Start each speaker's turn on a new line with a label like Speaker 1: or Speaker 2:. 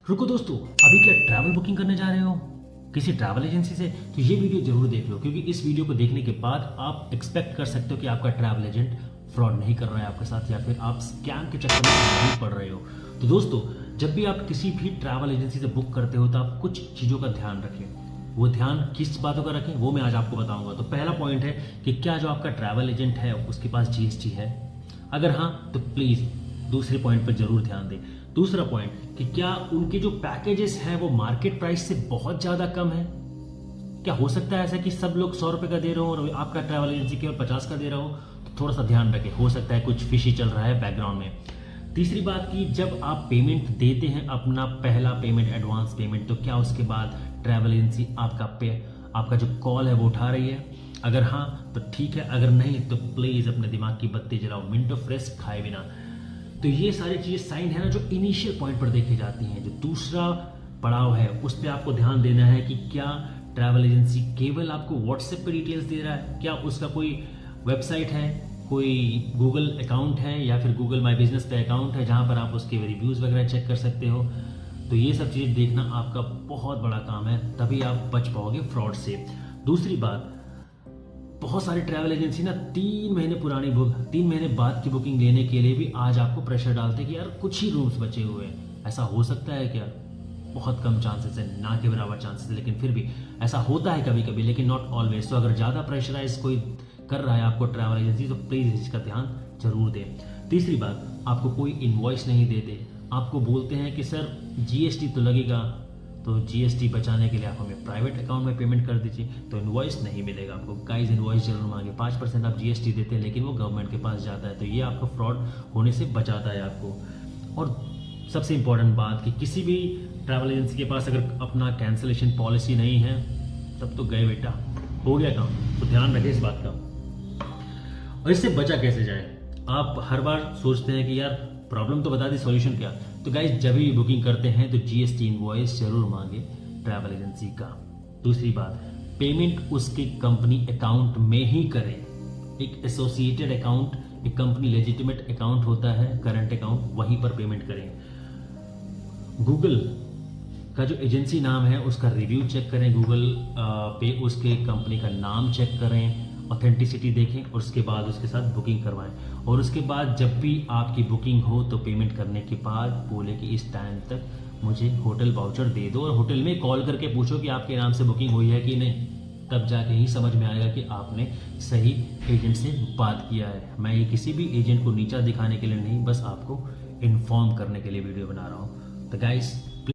Speaker 1: रुको दोस्तों, अभी क्या ट्रैवल बुकिंग करने जा रहे हो किसी ट्रैवल एजेंसी से? तो ये वीडियो जरूर देख लो, क्योंकि इस वीडियो को देखने के बाद आप एक्सपेक्ट कर सकते हो कि आपका ट्रैवल एजेंट फ्रॉड नहीं कर रहा है आपके साथ, या फिर आप स्कैम के चक्कर में नहीं पड़ रहे हो। तो दोस्तों, जब भी आप किसी भी ट्रैवल एजेंसी से बुक करते हो तो आप कुछ चीज़ों का ध्यान रखें। वो ध्यान किस बातों का रखें वो मैं आज आपको बताऊंगा। तो पहला पॉइंट है कि क्या जो आपका ट्रैवल एजेंट है उसके पास जीएसटी है? अगर हाँ तो प्लीज़ दूसरे पॉइंट पर जरूर ध्यान दें। दूसरा पॉइंट कि क्या उनके जो पैकेजेस हैं वो मार्केट प्राइस से बहुत ज़्यादा कम है? क्या हो सकता है ऐसा कि सब लोग 100 रुपये का दे रहे हो और आपका ट्रैवल एजेंसी केवल 50 का दे रहा हो? तो थोड़ा सा ध्यान रखें, हो सकता है कुछ फिशी चल रहा है बैकग्राउंड में। तीसरी बात कि जब आप पेमेंट देते हैं, अपना पहला पेमेंट, एडवांस पेमेंट, तो क्या उसके बाद ट्रैवल एजेंसी आपका जो कॉल है वो उठा रही है? अगर हाँ तो ठीक है, अगर नहीं तो प्लीज़ अपने दिमाग की बत्ती जलाओ, मिनटो फ्रेश खाए बिना। तो ये सारी चीज़ें साइन है ना जो इनिशियल पॉइंट पर देखी जाती हैं। जो दूसरा पड़ाव है उस पर आपको ध्यान देना है कि क्या ट्रैवल एजेंसी केवल आपको व्हाट्सएप पे डिटेल्स दे रहा है, क्या उसका कोई वेबसाइट है, कोई गूगल अकाउंट है, या फिर गूगल माई बिजनेस पे अकाउंट है जहाँ पर आप उसके रिव्यूज़ वगैरह चेक कर सकते हो। तो ये सब चीज़ें देखना आपका बहुत बड़ा काम है, तभी आप बच पाओगे फ्रॉड से। दूसरी बात, बहुत सारी ट्रैवल एजेंसी ना 3 महीने बाद की बुकिंग लेने के लिए भी आज आपको प्रेशर डालते हैं कि यार कुछ ही रूम्स बचे हुए हैं। ऐसा हो सकता है क्या? बहुत कम चांसेस है, ना के बराबर चांसेस है, लेकिन फिर भी ऐसा होता है कभी कभी, लेकिन नॉट ऑलवेज। तो अगर ज़्यादा प्रेशराइज कोई कर रहा है आपको ट्रैवल एजेंसी, तो प्लीज़ इसका ध्यान जरूर दें। तीसरी बात, आपको कोई इन्वॉइस नहीं देते, आपको बोलते हैं कि सर जीएसटी तो लगेगा, तो जीएसटी बचाने के लिए आप हमें प्राइवेट अकाउंट में पेमेंट कर दीजिए, तो इनवॉइस नहीं मिलेगा आपको। गाइस, इनवॉइस जरूर मांगे। 5% आप जीएसटी देते हैं लेकिन वो गवर्नमेंट के पास जाता है, तो ये आपको फ्रॉड होने से बचाता है आपको। और सबसे इंपॉर्टेंट बात कि किसी भी ट्रैवल एजेंसी के पास अगर अपना कैंसिलेशन पॉलिसी नहीं है तब तो गए बेटा, हो गया काम। तो ध्यान रखें इस बात का। और इससे बचा कैसे जाए? आप हर बार सोचते हैं कि यार प्रॉब्लम तो बता दी, सॉल्यूशन क्या? तो गाइज, जब भी बुकिंग करते हैं तो जीएसटी इनवॉइस जरूर मांगे ट्रैवल एजेंसी का। दूसरी बात, पेमेंट उसके कंपनी अकाउंट में ही करें। एक एसोसिएटेड अकाउंट, एक कंपनी लेजिटिमेट अकाउंट होता है, करंट अकाउंट, वहीं पर पेमेंट करें। गूगल का जो एजेंसी नाम है उसका रिव्यू चेक करें, गूगल पे उसके कंपनी का नाम चेक करें, ऑथेंटिसिटी देखें और उसके बाद उसके साथ बुकिंग करवाएं। और उसके बाद जब भी आपकी बुकिंग हो तो पेमेंट करने के बाद बोले कि इस टाइम तक मुझे होटल वाउचर दे दो, और होटल में कॉल करके पूछो कि आपके नाम से बुकिंग हुई है कि नहीं। तब जाके ही समझ में आएगा कि आपने सही एजेंट से बात किया है। मैं ये किसी भी एजेंट को नीचा दिखाने के लिए नहीं, बस आपको इन्फॉर्म करने के लिए वीडियो बना रहा हूँ। तो गाइस,